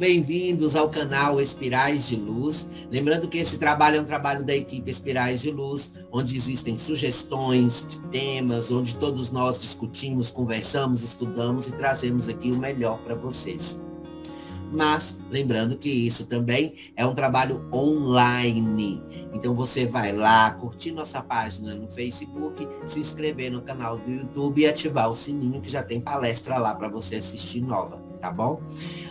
bem-vindos ao canal Espirais de Luz. Lembrando que esse trabalho é um trabalho da equipe Espirais de Luz, onde existem sugestões de temas, onde todos nós discutimos, conversamos, estudamos e trazemos aqui o melhor para vocês. Mas, lembrando que isso também é um trabalho online. Então, você vai lá, curtir nossa página no Facebook, se inscrever no canal do YouTube e ativar o sininho, que já tem palestra lá para você assistir nova, tá bom?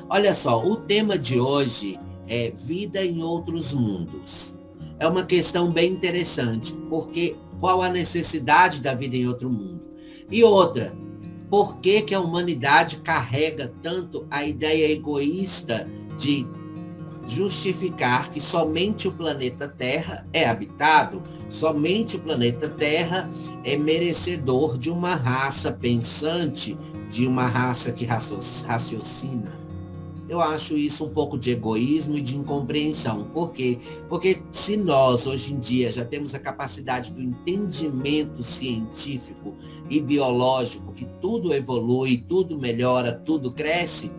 Olha só, o tema de hoje é vida em outros mundos. É uma questão bem interessante, porque qual a necessidade da vida em outro mundo? E outra, por que a humanidade carrega tanto a ideia egoísta de justificar que somente o planeta Terra é habitado, somente o planeta Terra é merecedor de uma raça pensante, de uma raça que raciocina? Eu acho isso um pouco de egoísmo e de incompreensão. Por quê? Porque se nós, hoje em dia, já temos a capacidade do entendimento científico e biológico, que tudo evolui, tudo melhora, tudo cresce,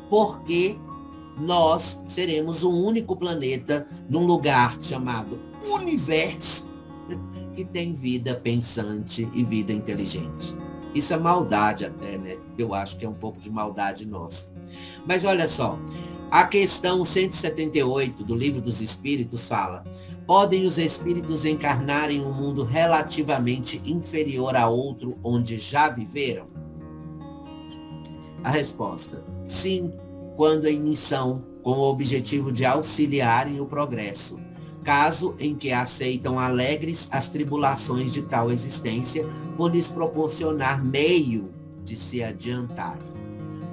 por que nós seremos um único planeta num lugar chamado universo que tem vida pensante e vida inteligente? Isso é maldade até, né? Eu acho que é um pouco de maldade nossa. Mas olha só, a questão 178 do Livro dos Espíritos fala: podem os espíritos encarnar em um mundo relativamente inferior a outro onde já viveram? A resposta: sim, quando em missão, com o objetivo de auxiliarem o progresso, caso em que aceitam alegres as tribulações de tal existência, por lhes proporcionar meio de se adiantarem.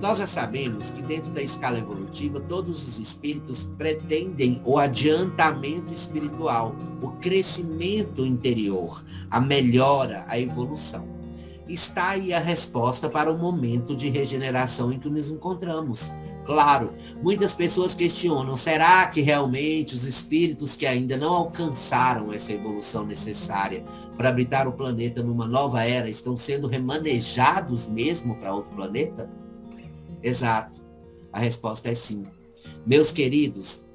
Nós já sabemos que dentro da escala evolutiva, todos os espíritos pretendem o adiantamento espiritual, o crescimento interior, a melhora, a evolução. Está aí a resposta para o momento de regeneração em que nos encontramos. Claro, muitas pessoas questionam, será que realmente os espíritos que ainda não alcançaram essa evolução necessária para habitar o planeta numa nova era estão sendo remanejados mesmo para outro planeta? Exato. A resposta é sim. Meus queridos,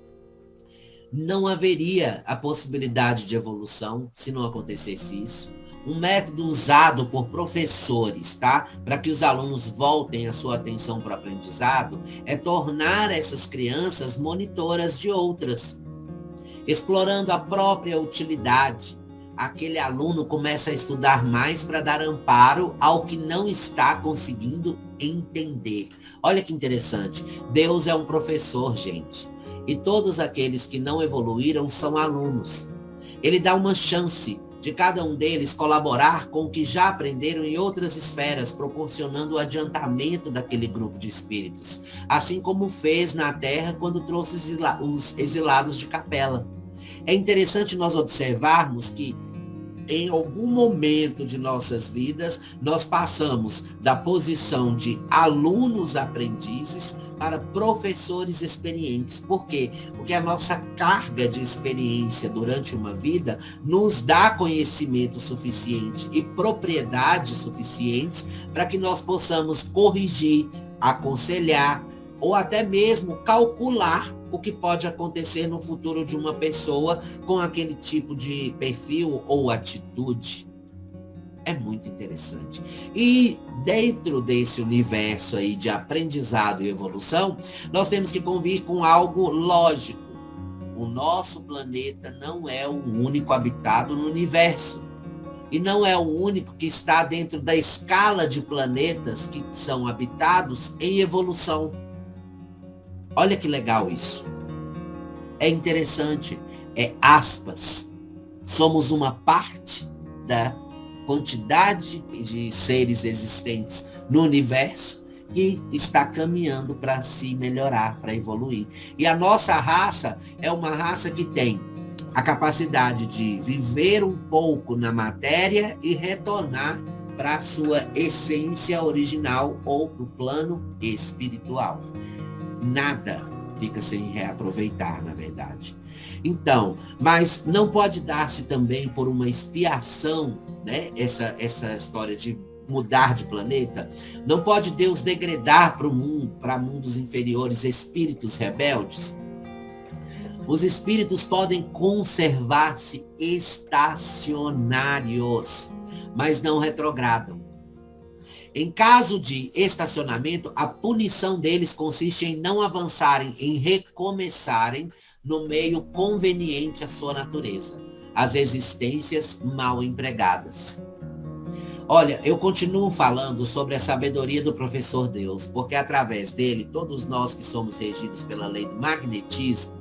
não haveria a possibilidade de evolução se não acontecesse isso. Um método usado por professores, tá? Para que os alunos voltem a sua atenção para o aprendizado, é tornar essas crianças monitoras de outras. Explorando a própria utilidade, aquele aluno começa a estudar mais para dar amparo ao que não está conseguindo entender. Olha que interessante. Deus é um professor, gente. E todos aqueles que não evoluíram são alunos. Ele dá uma chance de cada um deles colaborar com o que já aprenderam em outras esferas, proporcionando o adiantamento daquele grupo de espíritos, assim como fez na Terra quando trouxe os exilados de Capela. É interessante nós observarmos que em algum momento de nossas vidas, nós passamos da posição de alunos aprendizes para professores experientes. Por quê? Porque a nossa carga de experiência durante uma vida nos dá conhecimento suficiente e propriedades suficientes para que nós possamos corrigir, aconselhar ou até mesmo calcular o que pode acontecer no futuro de uma pessoa com aquele tipo de perfil ou atitude. É muito interessante. E dentro desse universo aí de aprendizado e evolução, nós temos que convir com algo lógico. O nosso planeta não é o único habitado no universo. E não é o único que está dentro da escala de planetas que são habitados em evolução. Olha que legal isso. É interessante. É aspas. Somos uma parte da quantidade de seres existentes no universo e está caminhando para se melhorar, para evoluir. E a nossa raça é uma raça que tem a capacidade de viver um pouco na matéria e retornar para a sua essência original ou para o plano espiritual. Nada fica sem reaproveitar, na verdade. Então, mas não pode dar-se também por uma expiação, né? Essa história de mudar de planeta? Não pode Deus degradar para mundos inferiores espíritos rebeldes? Os espíritos podem conservar-se estacionários, mas não retrogradam. Em caso de estacionamento, a punição deles consiste em não avançarem, em recomeçarem no meio conveniente à sua natureza, as existências mal empregadas. Olha, eu continuo falando sobre a sabedoria do professor Deus, porque através dele, todos nós que somos regidos pela lei do magnetismo,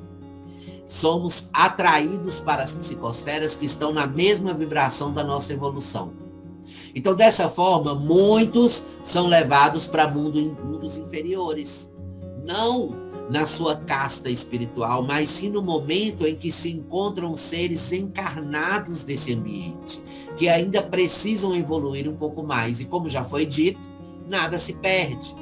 somos atraídos para as psicosferas que estão na mesma vibração da nossa evolução. Então, dessa forma, muitos são levados para mundos inferiores. Não na sua casta espiritual, mas sim no momento em que se encontram seres encarnados desse ambiente, que ainda precisam evoluir um pouco mais. E como já foi dito, nada se perde.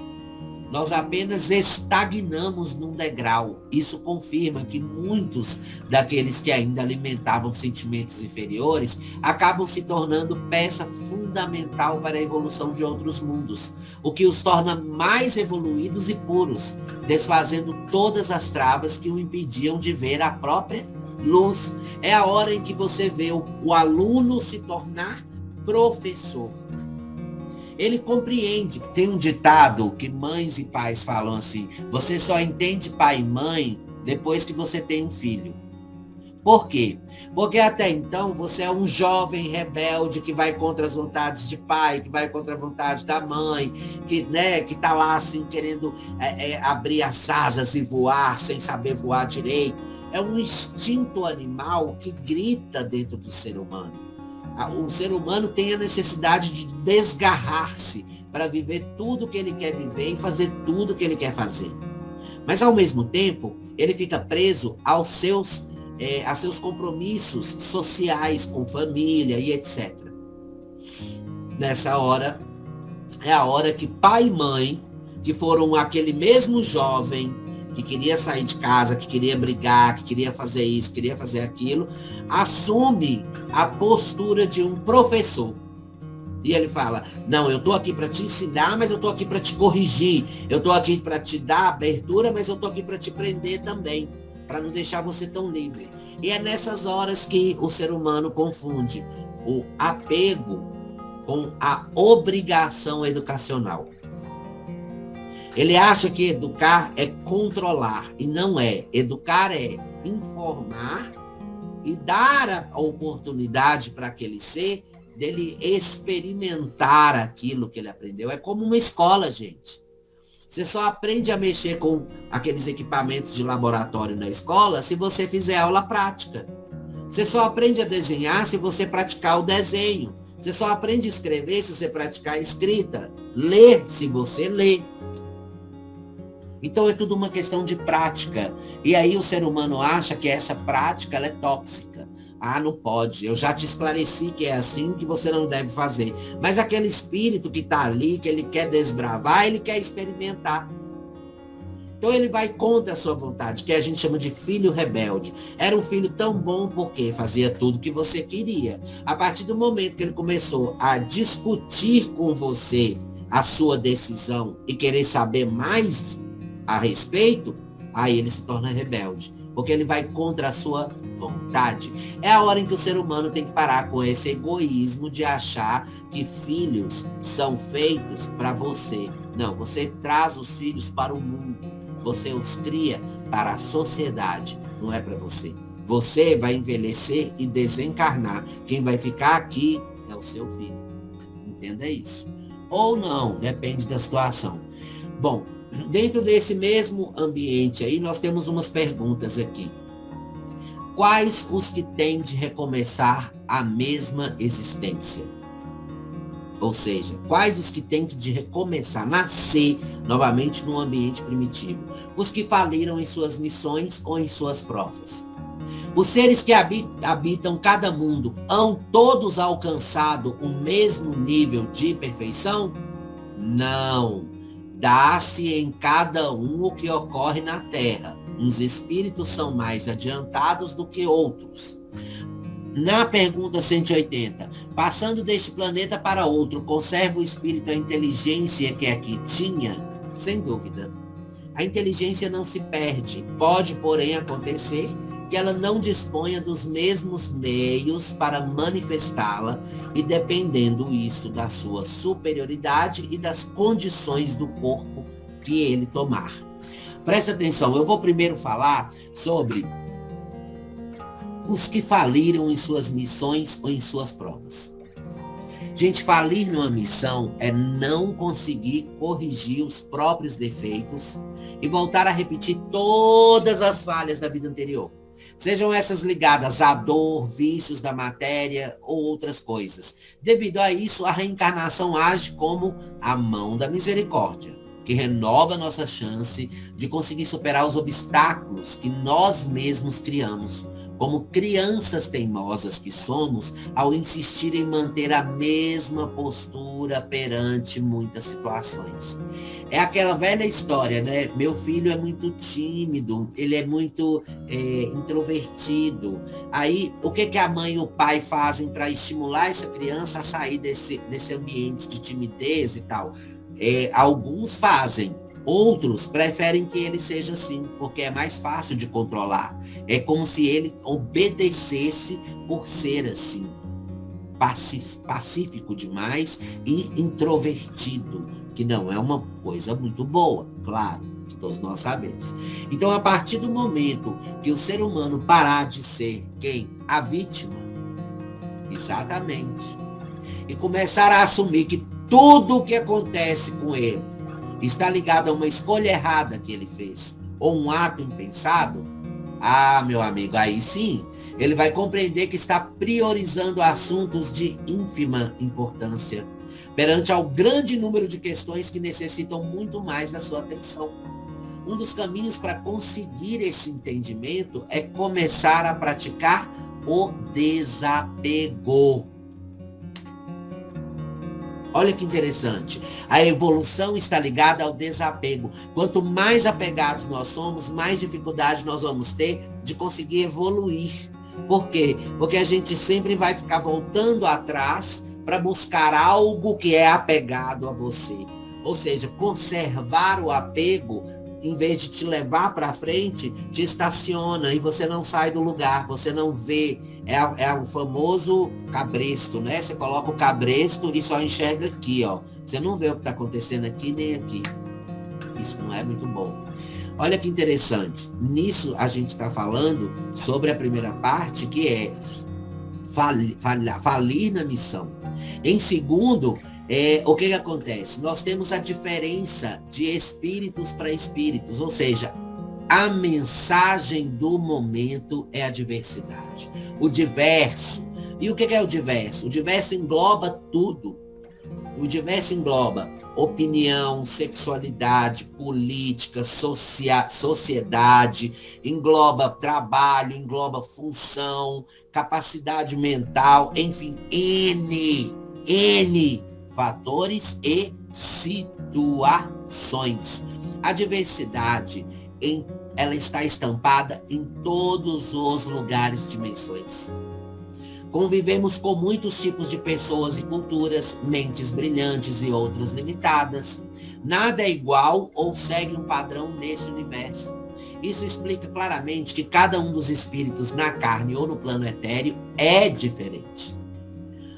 Nós apenas estagnamos num degrau. Isso confirma que muitos daqueles que ainda alimentavam sentimentos inferiores acabam se tornando peça fundamental para a evolução de outros mundos, o que os torna mais evoluídos e puros, desfazendo todas as travas que o impediam de ver a própria luz. É a hora em que você vê o aluno se tornar professor. Ele compreende. Tem um ditado que mães e pais falam assim: você só entende pai e mãe depois que você tem um filho. Por quê? Porque até então você é um jovem rebelde que vai contra as vontades de pai, que vai contra a vontade da mãe, que tá lá assim querendo abrir as asas e voar sem saber voar direito. É um instinto animal que grita dentro do ser humano. O ser humano tem a necessidade de desgarrar-se para viver tudo que ele quer viver e fazer tudo que ele quer fazer. Mas, ao mesmo tempo, ele fica preso a seus compromissos sociais com família e etc. Nessa hora, é a hora que pai e mãe, que foram aquele mesmo jovem que queria sair de casa, que queria brigar, que queria fazer isso, queria fazer aquilo, assume a postura de um professor. E ele fala: não, eu estou aqui para te ensinar, mas eu estou aqui para te corrigir. Eu estou aqui para te dar abertura, mas eu estou aqui para te prender também, para não deixar você tão livre. E é nessas horas que o ser humano confunde o apego com a obrigação educacional. Ele acha que educar é controlar, e não é. Educar é informar e dar a oportunidade para aquele ser dele experimentar aquilo que ele aprendeu. É como uma escola, gente. Você só aprende a mexer com aqueles equipamentos de laboratório na escola se você fizer aula prática. Você só aprende a desenhar se você praticar o desenho. Você só aprende a escrever se você praticar a escrita. Ler se você lê. Então é tudo uma questão de prática. E aí o ser humano acha que essa prática ela é tóxica. Ah, não pode. Eu já te esclareci que é assim que você não deve fazer. Mas aquele espírito que está ali, que ele quer desbravar, ele quer experimentar. Então ele vai contra a sua vontade, que a gente chama de filho rebelde. Era um filho tão bom porque fazia tudo que você queria. A partir do momento que ele começou a discutir com você a sua decisão e querer saber mais a respeito, aí ele se torna rebelde, porque ele vai contra a sua vontade. É a hora em que o ser humano tem que parar com esse egoísmo de achar que filhos são feitos para você. Não, você traz os filhos para o mundo, você os cria para a sociedade, não é para você. Você vai envelhecer e desencarnar. Quem vai ficar aqui é o seu filho. Entenda isso. Ou não, depende da situação. Bom, dentro desse mesmo ambiente aí, nós temos umas perguntas aqui. Quais os que têm de recomeçar a mesma existência? Ou seja, quais os que têm de recomeçar, nascer novamente num ambiente primitivo? Os que faliram em suas missões ou em suas provas? Os seres que habitam cada mundo hão todos alcançado o mesmo nível de perfeição? Não. Dá-se em cada um o que ocorre na Terra. Uns espíritos são mais adiantados do que outros. Na pergunta 180, passando deste planeta para outro, conserva o espírito a inteligência que aqui tinha? Sem dúvida. A inteligência não se perde. Pode, porém, acontecer que ela não disponha dos mesmos meios para manifestá-la e dependendo isso da sua superioridade e das condições do corpo que ele tomar. Presta atenção, eu vou primeiro falar sobre os que faliram em suas missões ou em suas provas. Gente, falir numa missão é não conseguir corrigir os próprios defeitos e voltar a repetir todas as falhas da vida anterior. Sejam essas ligadas à dor, vícios da matéria ou outras coisas. Devido a isso, a reencarnação age como a mão da misericórdia, que renova a nossa chance de conseguir superar os obstáculos que nós mesmos criamos, como crianças teimosas que somos, ao insistir em manter a mesma postura perante muitas situações. É aquela velha história, né? Meu filho é muito tímido, ele é muito introvertido. Aí, o que a mãe e o pai fazem para estimular essa criança a sair desse ambiente de timidez e tal? Alguns fazem. Outros preferem que ele seja assim, porque é mais fácil de controlar. É como se ele obedecesse por ser assim, pacífico demais e introvertido, que não é uma coisa muito boa, claro, que todos nós sabemos. Então, a partir do momento que o ser humano parar de ser quem? A vítima, exatamente, e começar a assumir que tudo o que acontece com ele está ligado a uma escolha errada que ele fez, ou um ato impensado, meu amigo, aí sim, ele vai compreender que está priorizando assuntos de ínfima importância, perante ao grande número de questões que necessitam muito mais da sua atenção. Um dos caminhos para conseguir esse entendimento é começar a praticar o desapego. Olha que interessante. A evolução está ligada ao desapego. Quanto mais apegados nós somos, mais dificuldade nós vamos ter de conseguir evoluir. Por quê? Porque a gente sempre vai ficar voltando atrás para buscar algo que é apegado a você. Ou seja, conservar o apego, em vez de te levar para frente, te estaciona e você não sai do lugar, você não vê. É o famoso cabresto, né? Você coloca o cabresto e só enxerga aqui, ó. Você não vê o que está acontecendo aqui nem aqui. Isso não é muito bom. Olha que interessante. Nisso a gente está falando sobre a primeira parte, que é falir na missão. Em segundo, o que acontece? Nós temos a diferença de espíritos para espíritos, ou seja, a mensagem do momento é a diversidade. O diverso. E o que é o diverso? O diverso engloba tudo. O diverso engloba opinião, sexualidade, política, sociedade, engloba trabalho, engloba função, capacidade mental, enfim, N fatores e situações. A diversidade, ela está estampada em todos os lugares e dimensões. Convivemos com muitos tipos de pessoas e culturas, mentes brilhantes e outras limitadas. Nada é igual ou segue um padrão nesse universo. Isso explica claramente que cada um dos espíritos na carne ou no plano etéreo é diferente.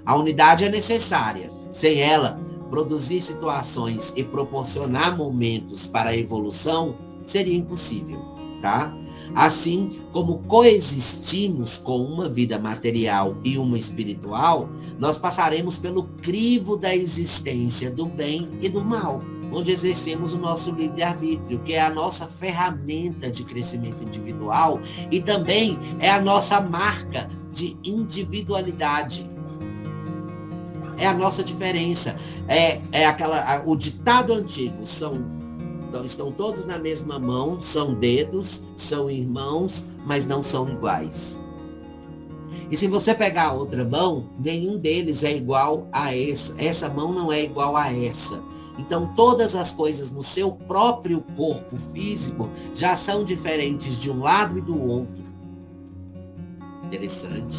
A unidade é necessária. Sem ela, produzir situações e proporcionar momentos para a evolução seria impossível, tá? Assim como coexistimos com uma vida material e uma espiritual, nós passaremos pelo crivo da existência do bem e do mal, onde exercemos o nosso livre-arbítrio, que é a nossa ferramenta de crescimento individual e também é a nossa marca de individualidade. É a nossa diferença. O ditado antigo, estão todos na mesma mão, são dedos, são irmãos, mas não são iguais. E se você pegar a outra mão, nenhum deles é igual a essa. Essa mão não é igual a essa. Então, todas as coisas no seu próprio corpo físico já são diferentes de um lado e do outro. Interessante.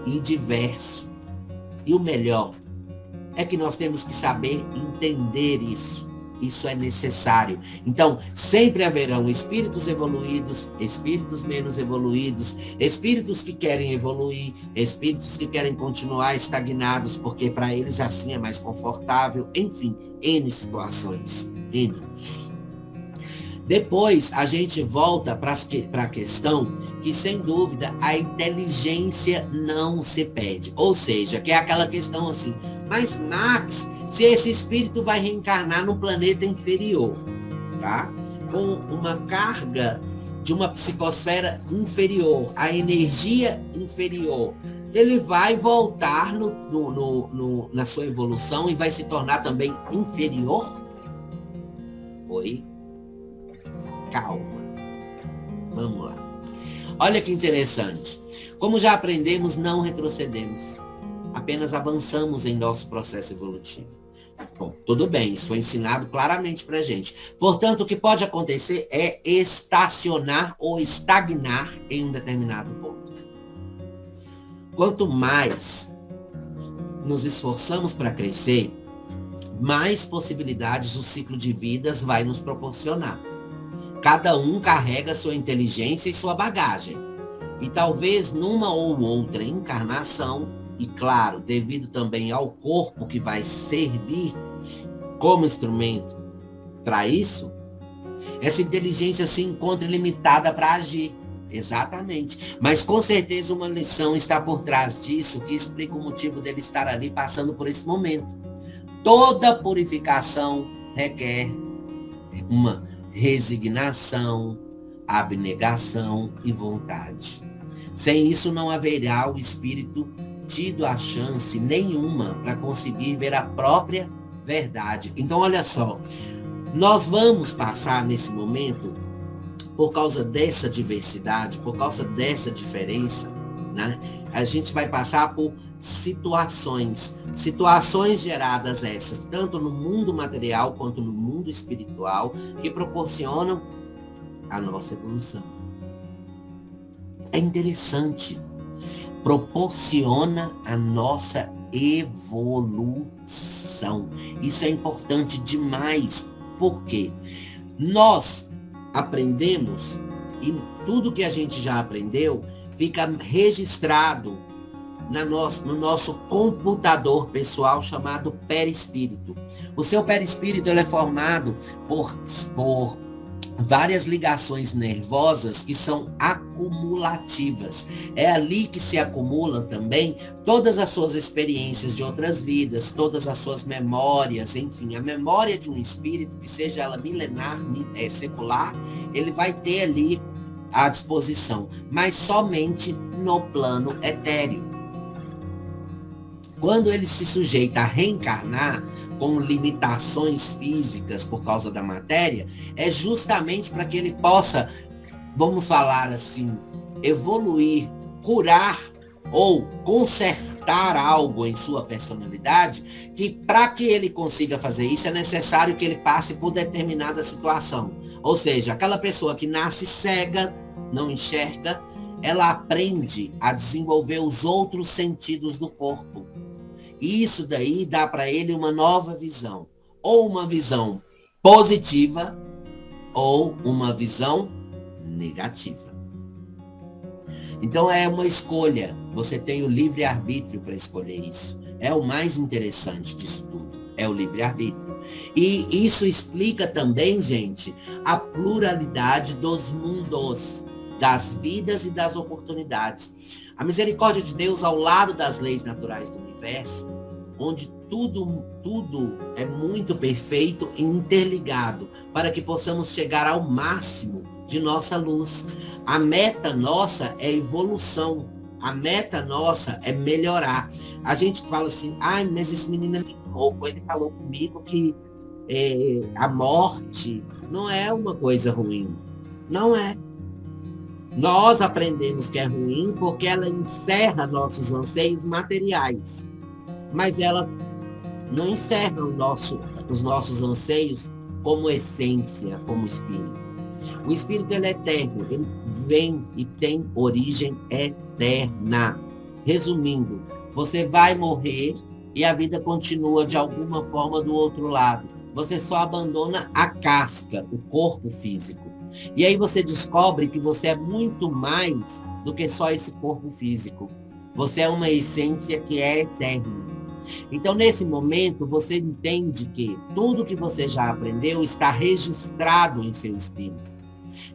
e diverso. E o melhor é que nós temos que saber entender isso. Isso é necessário. Então, sempre haverão espíritos evoluídos, espíritos menos evoluídos, espíritos que querem evoluir, espíritos que querem continuar estagnados, porque para eles assim é mais confortável. Enfim, N situações. N. Depois, a gente volta para a questão que, sem dúvida, a inteligência não se perde. Ou seja, que é aquela questão assim, mas Max, se esse espírito vai reencarnar num planeta inferior, tá? Com uma carga de uma psicosfera inferior, a energia inferior, ele vai voltar na sua evolução e vai se tornar também inferior? Oi? Calma. Vamos lá. Olha que interessante. Como já aprendemos, não retrocedemos. Apenas avançamos em nosso processo evolutivo. Bom, tudo bem, isso foi ensinado claramente pra gente. Portanto, o que pode acontecer é estacionar ou estagnar em um determinado ponto. Quanto mais nos esforçamos para crescer, mais possibilidades o ciclo de vidas vai nos proporcionar. Cada um carrega sua inteligência e sua bagagem. E talvez numa ou outra encarnação, e claro, devido também ao corpo que vai servir como instrumento para isso, essa inteligência se encontra limitada para agir. Exatamente. Mas com certeza uma lição está por trás disso que explica o motivo dele estar ali passando por esse momento. Toda purificação requer uma resignação, abnegação e vontade. Sem isso não haverá o espírito tido a chance nenhuma para conseguir ver a própria verdade. Então, olha só, nós vamos passar nesse momento, por causa dessa diversidade, por causa dessa diferença, né? A gente vai passar por situações geradas essas, tanto no mundo material quanto no mundo espiritual, que proporcionam a nossa evolução. É interessante. Proporciona a nossa evolução. Isso é importante demais. Por quê? Nós aprendemos e tudo que a gente já aprendeu fica registrado no nosso computador pessoal chamado perispírito. O seu perispírito ele é formado por várias ligações nervosas que são acumulativas. É ali que se acumulam também todas as suas experiências de outras vidas, todas as suas memórias, enfim, a memória de um espírito, que seja ela milenar, secular, ele vai ter ali à disposição, mas somente no plano etéreo. Quando ele se sujeita a reencarnar com limitações físicas por causa da matéria, é justamente para que ele possa, vamos falar assim, evoluir, curar ou consertar algo em sua personalidade, que para que ele consiga fazer isso é necessário que ele passe por determinada situação. Ou seja, aquela pessoa que nasce cega, não enxerga, ela aprende a desenvolver os outros sentidos do corpo. E isso daí dá para ele uma nova visão. Ou uma visão positiva, ou uma visão negativa. Então é uma escolha. Você tem o livre-arbítrio para escolher isso. É o mais interessante disso tudo. É o livre-arbítrio. E isso explica também, gente, a pluralidade dos mundos, das vidas e das oportunidades. A misericórdia de Deus ao lado das leis naturais do universo, onde tudo é muito perfeito e interligado, para que possamos chegar ao máximo de nossa luz. A meta nossa é evolução. A meta nossa é melhorar. A gente fala assim, mas esse menino é louco. Ele falou comigo que a morte não é uma coisa ruim. Não é. Nós aprendemos que é ruim porque ela encerra nossos anseios materiais. Mas ela não encerra os nossos anseios como essência, como espírito. O espírito ele é eterno, ele vem e tem origem eterna. Resumindo, você vai morrer e a vida continua de alguma forma do outro lado. Você só abandona a casca, o corpo físico. E aí você descobre que você é muito mais do que só esse corpo físico. Você é uma essência que é eterna. Então, nesse momento, você entende que tudo que você já aprendeu está registrado em seu espírito.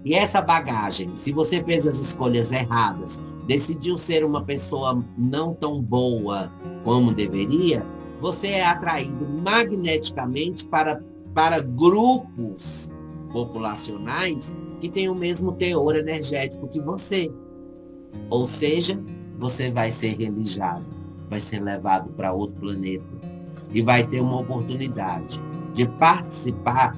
E essa bagagem, se você fez as escolhas erradas, decidiu ser uma pessoa não tão boa como deveria, você é atraído magneticamente para grupos populacionais que têm o mesmo teor energético que você. Ou seja, você vai ser relijado, vai ser levado para outro planeta e vai ter uma oportunidade de participar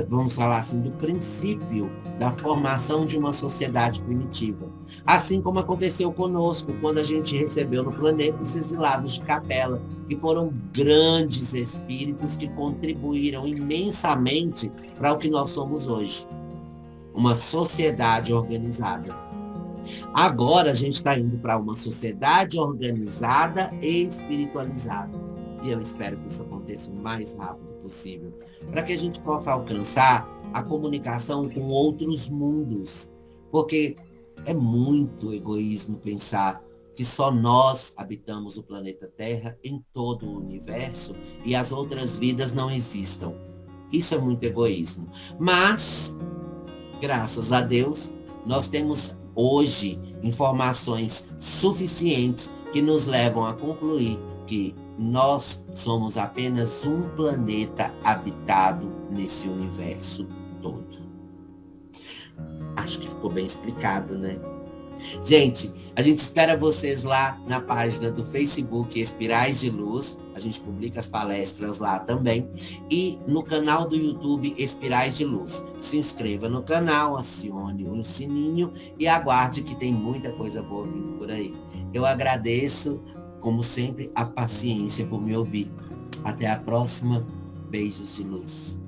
vamos falar assim, do princípio da formação de uma sociedade primitiva. Assim como aconteceu conosco, quando a gente recebeu no planeta os exilados de Capela, que foram grandes espíritos que contribuíram imensamente para o que nós somos hoje. Uma sociedade organizada. Agora a gente está indo para uma sociedade organizada e espiritualizada. E eu espero que isso aconteça o mais rápido possível, para que a gente possa alcançar a comunicação com outros mundos. Porque é muito egoísmo pensar que só nós habitamos o planeta Terra em todo o universo e as outras vidas não existam. Isso é muito egoísmo. Mas, graças a Deus, nós temos hoje informações suficientes que nos levam a concluir que nós somos apenas um planeta habitado nesse universo todo. Acho que ficou bem explicado, né? Gente, a gente espera vocês lá na página do Facebook Espirais de Luz. A gente publica as palestras lá também. E no canal do YouTube Espirais de Luz. Se inscreva no canal, acione o sininho e aguarde que tem muita coisa boa vindo por aí. Eu agradeço, como sempre, a paciência por me ouvir. Até a próxima. Beijos de luz.